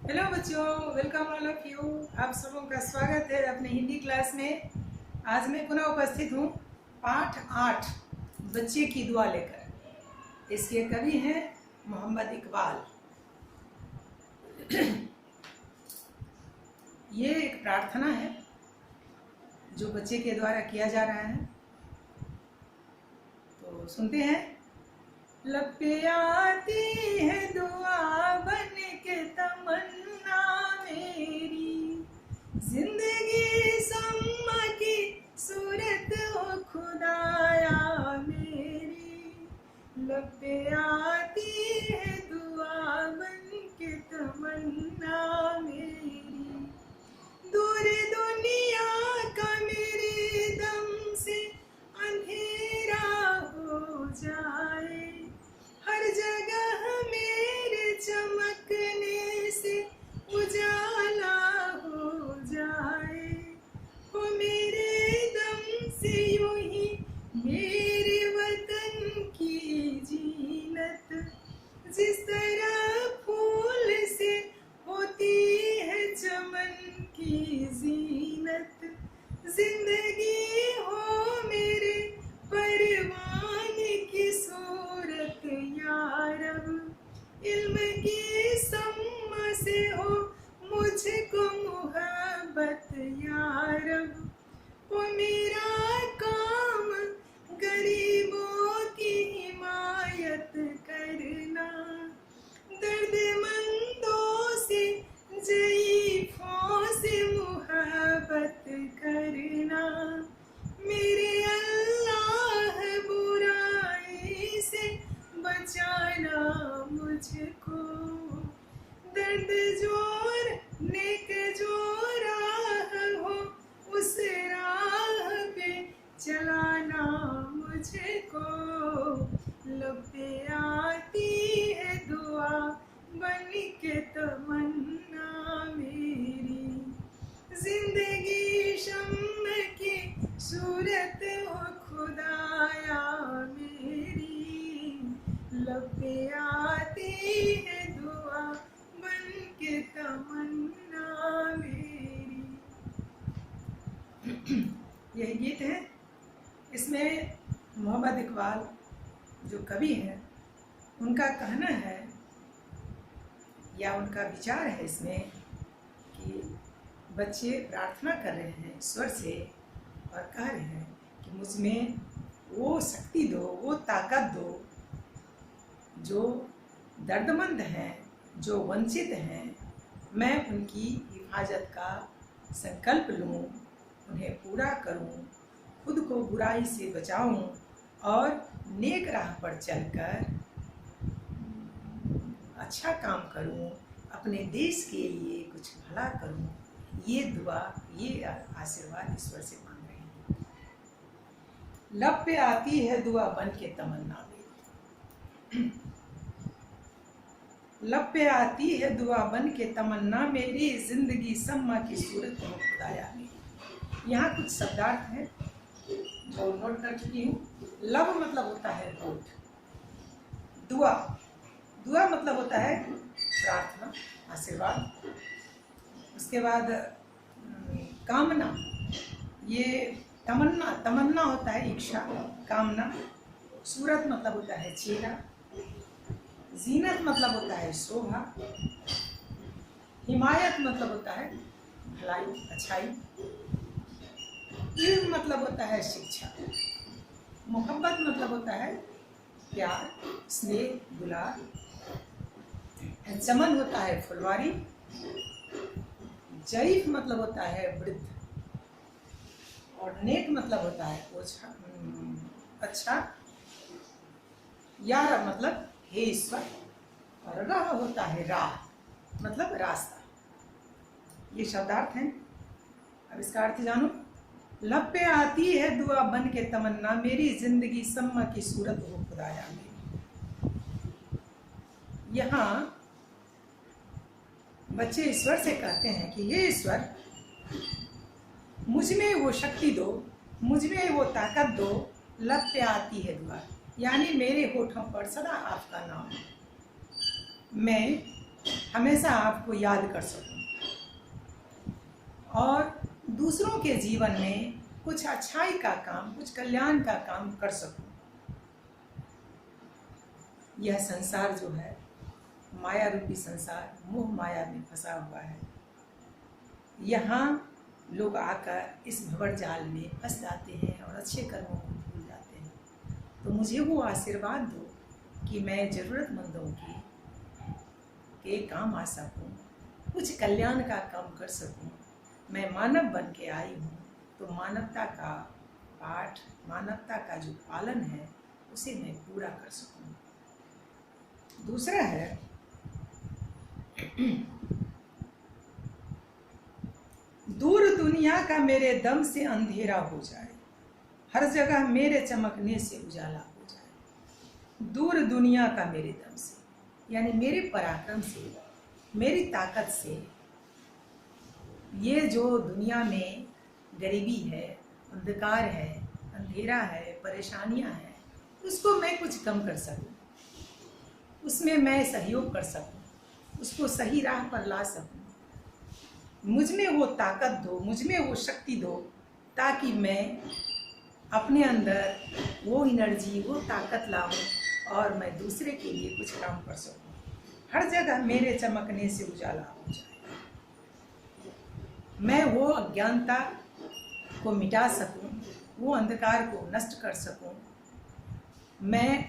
Hello बच्चों, welcome all of you. आप सबों का स्वागत है अपने हिंदी क्लास में। आज मैं पुनः उपस्थित हूँ पाठ 8 बच्चे की दुआ लेकर। इसके कवि हैं मोहम्मद इकबाल। ये एक प्रार्थना है जो बच्चे के द्वारा किया जा रहा है, तो सुनते हैं। लब पे आती है दुआ बन के तमन्ना मेरी, जिंदगी सम्मा की सूरत हो खुदाया मेरी। लब पे आती है दुआ बन के तमन्ना मेरी, दूर दुनिया का मेरे दम से अंधेरा हो जाए, हर जगह मेरे चमकने से उजाला हो जाए। हो मेरे दम से यूं ही मेरे वतन की जीनत, जिस तरह फूल से होती है चमन की जीनत। जिंदगी हो मेरे परवाने की सूरत या रब, इल्म की सम्मा से हो मुझको मोहब्बत या रब। वो मेरा काम गरीबों की हिमायत करना, दर्दमंदों से ज़ईफ़ों से मोहब्बत करना। मेरे अल्लाह बुराई से बचाना मुझको, दर्द जोर नेक जो राह हो उस राह पे चलाना मुझको। लब पे आती है दुआ बन के तमन्ना मेरी, जिंदगी शम्म की सूरत हो खुदाया मेरी। लब पे आती है दुआ बन के तमन्ना मेरी। यही गीत है। इसमें मोहम्मद इकबाल जो कवि हैं, उनका कहना है या उनका विचार है इसमें कि बच्चे प्रार्थना कर रहे हैं ईश्वर से और कह रहे हैं कि मुझ में वो शक्ति दो, वो ताकत दो, जो दर्दमंद हैं, जो वंचित हैं, मैं उनकी हिफाजत का संकल्प लूँ, उन्हें पूरा करूँ, खुद को बुराई से बचाऊँ और नेक राह पर चलकर अच्छा काम करूं, अपने देश के लिए कुछ भला करूं। ये दुआ, ये आशीर्वाद ईश्वर से मांग रहे हैं। लब पे आती है दुआ बन के तमन्ना मेरी, लब पे आती है दुआ बन के तमन्ना मेरी, जिंदगी सम्मा की सूरत हो खुदाया मेरी। यहाँ कुछ शब्दार्थ हैं जो नोट कर चुकी हूँ। लब मतलब होता है होठ, दुआ, दुआ मतलब होता है प्रार्थना, आशीर्वाद। उसके बाद कामना, ये तमन्ना, तमन्ना होता है इच्छा, कामना। सूरत मतलब होता है चेहरा, जीनत मतलब होता है शोभा, हिमायत मतलब होता है भलाई, अच्छाई, इल्म मतलब होता है शिक्षा, मोहब्बत मतलब होता है प्यार, स्नेह, दुलार, चमन होता है फुलवारी, ज़ईफ़ मतलब होता है वृद्ध, और नेक मतलब होता है अच्छा, या रब मतलब हे ईश्वर, और राह होता है राह मतलब रास्ता। ये शब्दार्थ हैं। अब इसका अर्थ जानो। लब पे आती है दुआ बन के तमन्ना मेरी, जिंदगी सम्मा की सूरत हो खुदाया मेरी। यहाँ बच्चे ईश्वर से कहते हैं कि हे ईश्वर, मुझ में वो शक्ति दो, मुझ में वो ताकत दो। लब पे आती है दुआ, यानी मेरे होठों पर सदा आपका नाम। मैं हमेशा आपको याद कर सकूं और दूसरों के जीवन में कुछ अच्छाई का काम, कुछ कल्याण का काम कर सकूं। यह संसार जो है माया रूपी संसार, मोह माया में फंसा हुआ है। यहाँ लोग आकर इस भंवर जाल में फंस जाते हैं और अच्छे कर्मों को भूल जाते हैं। तो मुझे वो आशीर्वाद दो कि मैं ज़रूरतमंदों के काम आ सकूं, कुछ कल्याण का काम कर सकूं। मैं मानव बन के आई हूँ, तो मानवता का पाठ, मानवता का जो पालन है उसे मैं पूरा कर सकूं। दूसरा है दूर दुनिया का मेरे दम से अंधेरा हो जाए, हर जगह मेरे चमकने से उजाला हो जाए। दूर दुनिया का मेरे दम से, यानी मेरे पराक्रम से, मेरी ताकत से ये जो दुनिया में गरीबी है, अंधकार है, अंधेरा है, परेशानियां हैं, उसको मैं कुछ कम कर सकूं, उसमें मैं सहयोग कर सकूं, उसको सही राह पर ला सकूं। मुझ में वो ताकत दो, मुझ में वो शक्ति दो, ताकि मैं अपने अंदर वो एनर्जी, वो ताकत लाऊं और मैं दूसरे के लिए कुछ काम कर सकूं। हर जगह मेरे चमकने से उजाला हो जाए, मैं वो अज्ञानता को मिटा सकूं, वो अंधकार को नष्ट कर सकूं। मैं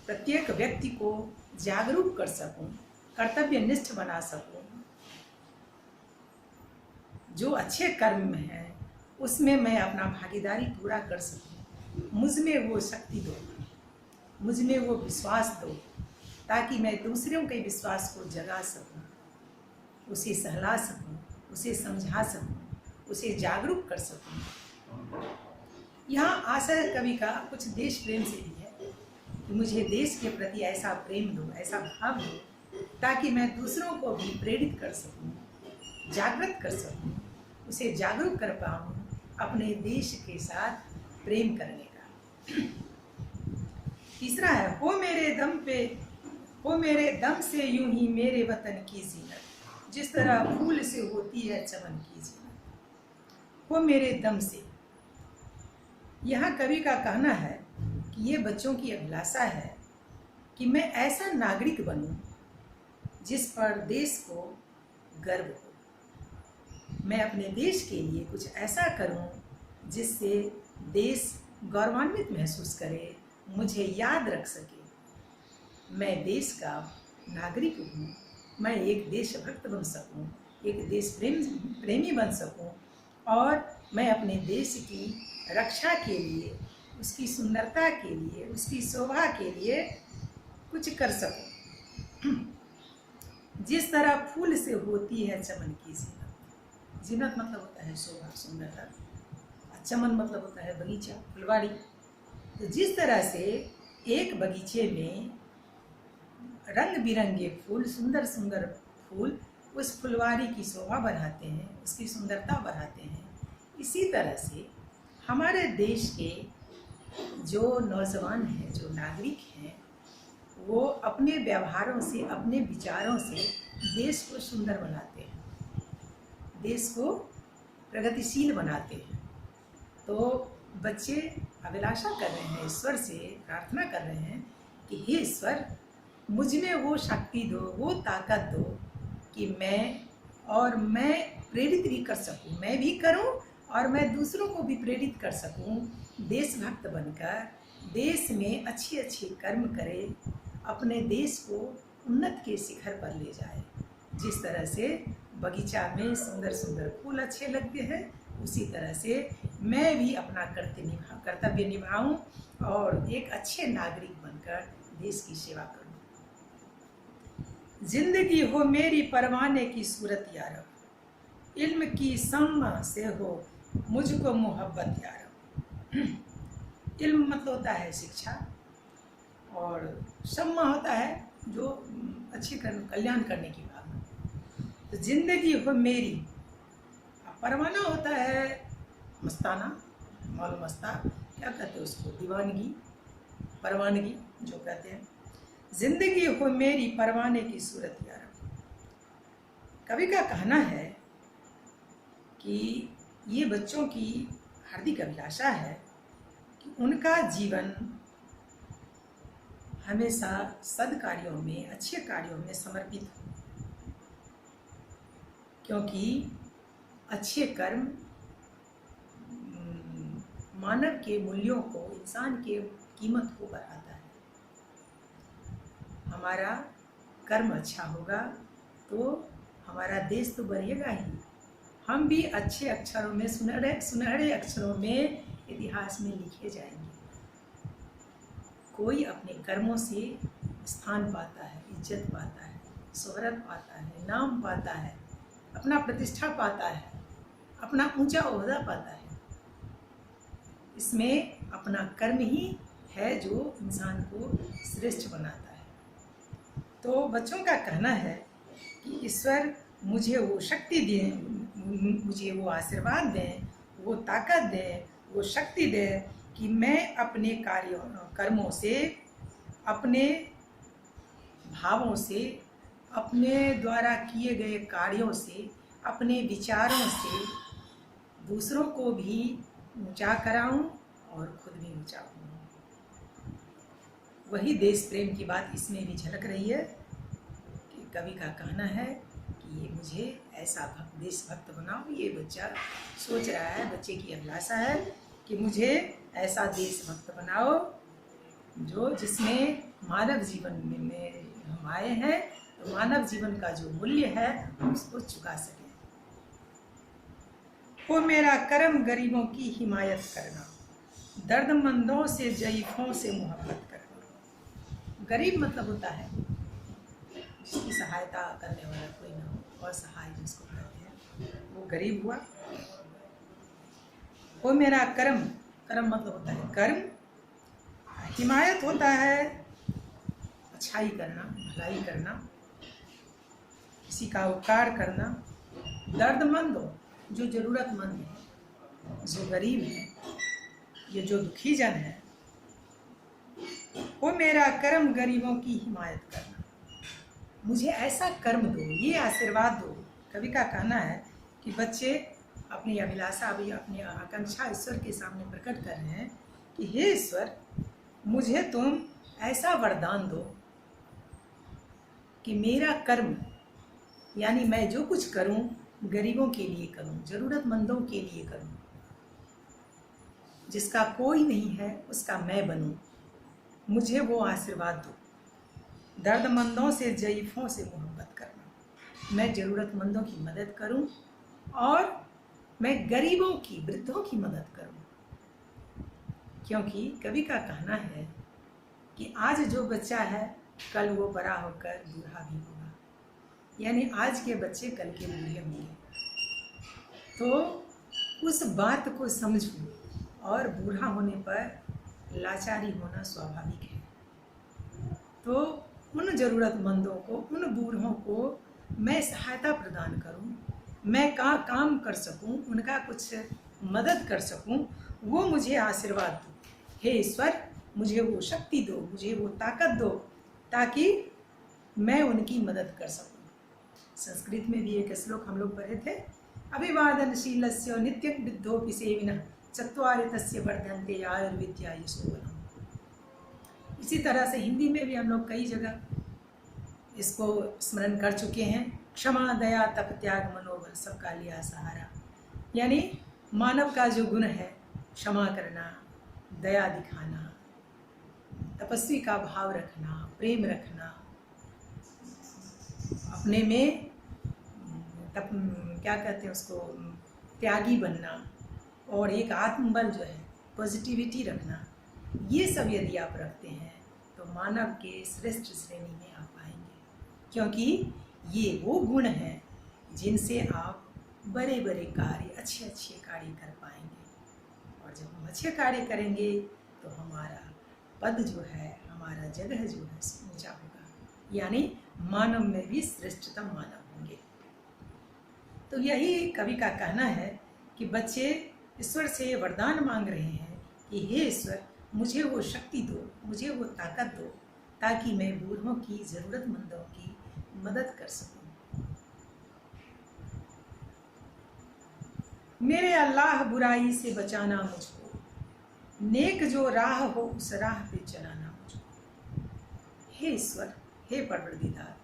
प्रत्येक व्यक्ति को जागरूक कर सकूं, कर्तव्यनिष्ठ बना सकूं। जो अच्छे कर्म में है उसमें मैं अपना भागीदारी पूरा कर सकूं। मुझ में वो शक्ति दो, मुझ में वो विश्वास दो, ताकि मैं दूसरों के विश्वास को जगा सकूं, उसे सहला सकूं, उसे समझा सकूं, उसे जागरूक कर सकूं। यहाँ आशय कवि का कुछ देश प्रेम से भी है कि मुझे देश के प्रति ऐसा प्रेम दो, ऐसा भाव दो, ताकि मैं दूसरों को भी प्रेरित कर सकूं, जागृत कर सकूं, उसे जागरूक कर पाऊं अपने देश के साथ प्रेम करने का। तीसरा है हो मेरे दम से यूं ही मेरे वतन की जीनत, जिस तरह फूल से होती है चमन की जीनत। हो मेरे दम से, यहाँ कवि का कहना है कि ये बच्चों की अभिलाषा है कि मैं ऐसा नागरिक बनूं जिस पर देश को गर्व हो। मैं अपने देश के लिए कुछ ऐसा करूं जिससे देश गौरवान्वित महसूस करे, मुझे याद रख सके। मैं देश का नागरिक हूँ, मैं एक देशभक्त बन सकूं, एक देश प्रेमी बन सकूं और मैं अपने देश की रक्षा के लिए, उसकी सुंदरता के लिए, उसकी शोभा के लिए कुछ कर सकूं। जिस तरह फूल से होती है चमन की जीनत, जीनत मतलब होता है शोभा, सुंदरता, चमन मतलब होता है बगीचा, फुलवाड़ी। तो जिस तरह से एक बगीचे में रंग बिरंगे फूल, सुंदर सुंदर फूल उस फुलवाड़ी की शोभा बढ़ाते हैं, उसकी सुंदरता बढ़ाते हैं, इसी तरह से हमारे देश के जो नौजवान हैं, जो नागरिक हैं, वो अपने व्यवहारों से, अपने विचारों से देश को सुंदर बनाते हैं, देश को प्रगतिशील बनाते हैं। तो बच्चे अभिलाषा कर रहे हैं, ईश्वर से प्रार्थना कर रहे हैं कि हे ईश्वर, मुझ में वो शक्ति दो, वो ताकत दो कि मैं प्रेरित भी कर सकूं, मैं भी करूं और मैं दूसरों को भी प्रेरित कर सकूं। देशभक्त बनकर देश में अच्छे अच्छे कर्म करे, अपने देश को उन्नत के शिखर पर ले जाए। जिस तरह से बगीचा में सुंदर सुंदर फूल अच्छे लगते हैं, उसी तरह से मैं भी अपना कर्तव्य निभाऊं और एक अच्छे नागरिक बनकर देश की सेवा करूं। जिंदगी हो मेरी परवाने की सूरत यारब, इल्म की सम्मा से हो मुझको मोहब्बत यारब। इल्म मतलब होता है शिक्षा और सम्मा होता है जो अच्छे कल्याण करने की भावना। तो जिंदगी हो मेरी, परवाना होता है मस्ताना, मौल मस्ता, क्या कहते हैं उसको, दीवानगी, परवानगी जो कहते हैं। जिंदगी हो मेरी परवाने की सूरत यारब, कवि का कहना है कि ये बच्चों की हार्दिक अभिलाषा है कि उनका जीवन हमेशा सद्कार्यों में, अच्छे कार्यों में समर्पित हो, क्योंकि अच्छे कर्म मानव के मूल्यों को, इंसान के कीमत को बढ़ाता है। हमारा कर्म अच्छा होगा तो हमारा देश तो बढ़ेगा ही, हम भी अच्छे अक्षरों में, सुनहरे अक्षरों में इतिहास में लिखे जाएंगे। कोई अपने कर्मों से स्थान पाता है, इज्जत पाता है, शोहरत पाता है, नाम पाता है, अपना प्रतिष्ठा पाता है, अपना ऊंचा ओहदा पाता है। इसमें अपना कर्म ही है जो इंसान को श्रेष्ठ बनाता है। तो बच्चों का कहना है कि ईश्वर मुझे वो शक्ति दें, मुझे वो आशीर्वाद दें, वो ताकत दें, वो शक्ति दें कि मैं अपने कर्मों से, अपने भावों से, अपने द्वारा किए गए कार्यों से, अपने विचारों से दूसरों को भी ऊंचा कराऊं और खुद भी ऊंचा हूँ। वही देश प्रेम की बात इसमें भी झलक रही है कि कवि का कहना है कि ये मुझे ऐसा देशभक्त बनाओ। ये बच्चा सोच रहा है, बच्चे की अभिलाषा है कि मुझे ऐसा देशभक्त बनाओ जो जिसमें मानव जीवन में हम आए हैं तो मानव जीवन का जो मूल्य है उसको चुका सके। वो मेरा कर्म गरीबों की हिमायत करना, दर्दमंदों से, ज़ईफ़ों से मोहब्बत करना। गरीब मतलब होता है जिसकी सहायता करने वाला कोई ना हो, असहाय जिसको कहते हैं, वो गरीब हुआ। वो मेरा कर्म, कर्म मतलब होता है कर्म, हिमायत होता है अच्छाई करना, भलाई करना, किसी का उपकार करना। दर्दमंद हो, जो ज़रूरतमंद है, जो गरीब है, ये जो दुखी जन है, वो मेरा कर्म गरीबों की हिमायत करना। मुझे ऐसा कर्म दो, ये आशीर्वाद दो। कवि का कहना है कि बच्चे अपनी अभिलाषा, अभी अपनी आकांक्षा ईश्वर के सामने प्रकट कर रहे हैं कि हे ईश्वर, मुझे तुम ऐसा वरदान दो कि मेरा कर्म, यानी मैं जो कुछ करूं गरीबों के लिए करूं, ज़रूरतमंदों के लिए करूं, जिसका कोई नहीं है उसका मैं बनूं। मुझे वो आशीर्वाद दो। दर्दमंदों से, ज़ईफ़ों से मोहब्बत करना, मैं ज़रूरतमंदों की मदद करूं और मैं गरीबों की, वृद्धों की मदद करूं। क्योंकि कवि का कहना है कि आज जो बच्चा है कल वो बड़ा होकर बूढ़ा भी होगा, यानी आज के बच्चे कल के बूढ़े होंगे। तो उस बात को समझूं, और बूढ़ा होने पर लाचारी होना स्वाभाविक है। तो उन ज़रूरतमंदों को, उन बूढ़ों को मैं सहायता प्रदान करूं, मैं काम कर सकूं, उनका कुछ मदद कर सकूं, वो मुझे आशीर्वाद दो। हे ईश्वर, मुझे वो शक्ति दो, मुझे वो ताकत दो ताकि मैं उनकी मदद कर सकूं। संस्कृत में भी एक श्लोक हम लोग पढ़े थे, अभिवादनशीलस्य नित्यं वृद्धोऽपि सेविनः चत्वारि तस्य वर्धन्ते आयुर्विद्या यशोबलम्। इसी तरह से हिंदी में भी हम लोग कई जगह इसको स्मरण कर चुके हैं। क्षमा, दया, तप, त्याग, मनोबल, सबका लिया सहारा। यानी मानव का जो गुण है, क्षमा करना, दया दिखाना, तपस्वी का भाव रखना, प्रेम रखना, अपने में क्या कहते हैं उसको, त्यागी बनना, और एक आत्मबल जो है, पॉजिटिविटी रखना, ये सब यदि आप रखते हैं तो मानव के श्रेष्ठ श्रेणी में आप आएंगे। क्योंकि ये वो गुण हैं जिनसे आप बड़े बड़े कार्य, अच्छे अच्छे कार्य कर पाएंगे। और जब हम अच्छे कार्य करेंगे तो हमारा पद जो है, हमारा जगह जो है ऊंचा होगा, यानी मानव में भी श्रेष्ठतम मानव होंगे। तो यही कवि का कहना है कि बच्चे ईश्वर से वरदान मांग रहे हैं कि हे ईश्वर, मुझे वो शक्ति दो, मुझे वो ताकत दो ताकि मैं बूढ़ों की, ज़रूरतमंदों की मदद कर सकूं। मेरे अल्लाह बुराई से बचाना मुझको, नेक जो राह हो उस राह पे चलाना मुझको। हे ईश्वर, हे परवरदिगार,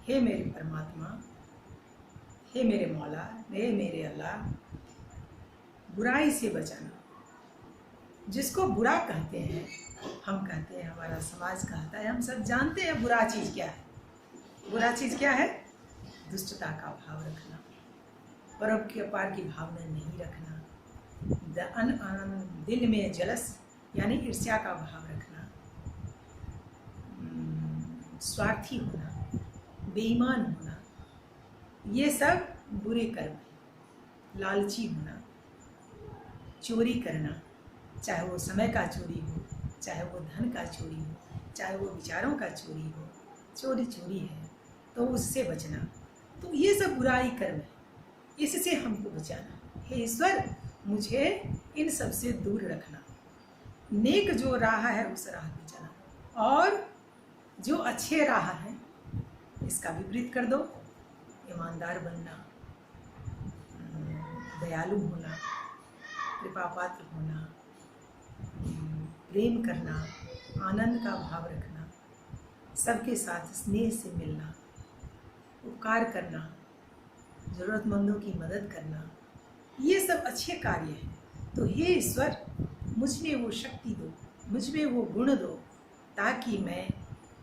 हे मेरे परमात्मा, हे मेरे मौला, हे मेरे अल्लाह, बुराई से बचाना। जिसको बुरा कहते हैं, हम कहते हैं, हमारा समाज कहता है, हम सब जानते हैं बुरा चीज़ क्या है। बुरा चीज़ क्या है? दुष्टता का भाव रखना, परोपकार की भावना नहीं रखना, दिल में जलस यानी ईर्ष्या का भाव रखना, स्वार्थी होना, बेईमान होना, ये सब बुरे कर्म हैं। लालची होना, चोरी करना, चाहे वो समय का चोरी हो, चाहे वो धन का चोरी हो, चाहे वो विचारों का चोरी हो, चोरी है तो उससे बचना। तो ये सब बुराई कर्म है, इससे हमको बचाना। हे ईश्वर, मुझे इन सब से दूर रखना। नेक जो राह है उस राह पे चलाना, और जो अच्छे राह हैं इसका विपरीत कर दो। ईमानदार बनना, दयालु होना, कृपा पात्र होना, प्रेम करना, आनंद का भाव रखना, सबके साथ स्नेह से मिलना, उपकार करना, ज़रूरतमंदों की मदद करना, ये सब अच्छे कार्य हैं। तो हे ईश्वर, मुझ में वो शक्ति दो, मुझ में वो गुण दो, ताकि मैं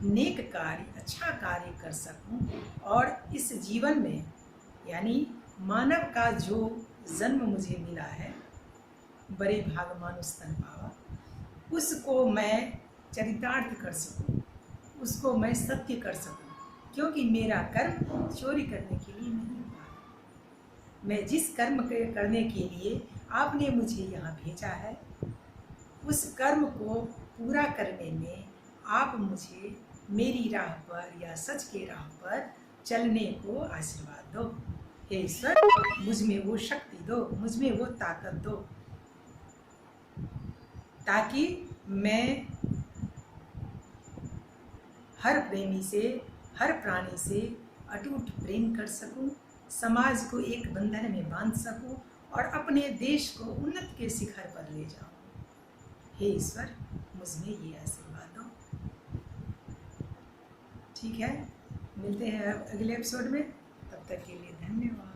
नेक कार्य, अच्छा कार्य कर सकूं, और इस जीवन में यानी मानव का जो जन्म मुझे मिला है, बड़े भाग मानुष तन पावा, उसको मैं चरितार्थ कर सकूं, उसको मैं सत्य कर सकूं। क्योंकि मेरा कर्म चोरी करने के लिए नहीं हुआ। मैं जिस कर्म करने के लिए आपने मुझे यहाँ भेजा है, उस कर्म को पूरा करने में आप मुझे मेरी राह पर या सच के राह पर चलने को आशीर्वाद दो। हे ईश्वर, मुझ में वो शक्ति दो, मुझ में वो ताकत दो, ताकि मैं हर प्रेमी से, हर प्राणी से अटूट प्रेम कर सकूं, समाज को एक बंधन में बांध सकूं, और अपने देश को उन्नति के शिखर पर ले जाऊं। हे ईश्वर, मुझ में ये आशीर्वाद दो। ठीक है, मिलते हैं अगले एपिसोड में, तब तक के लिए धन्यवाद।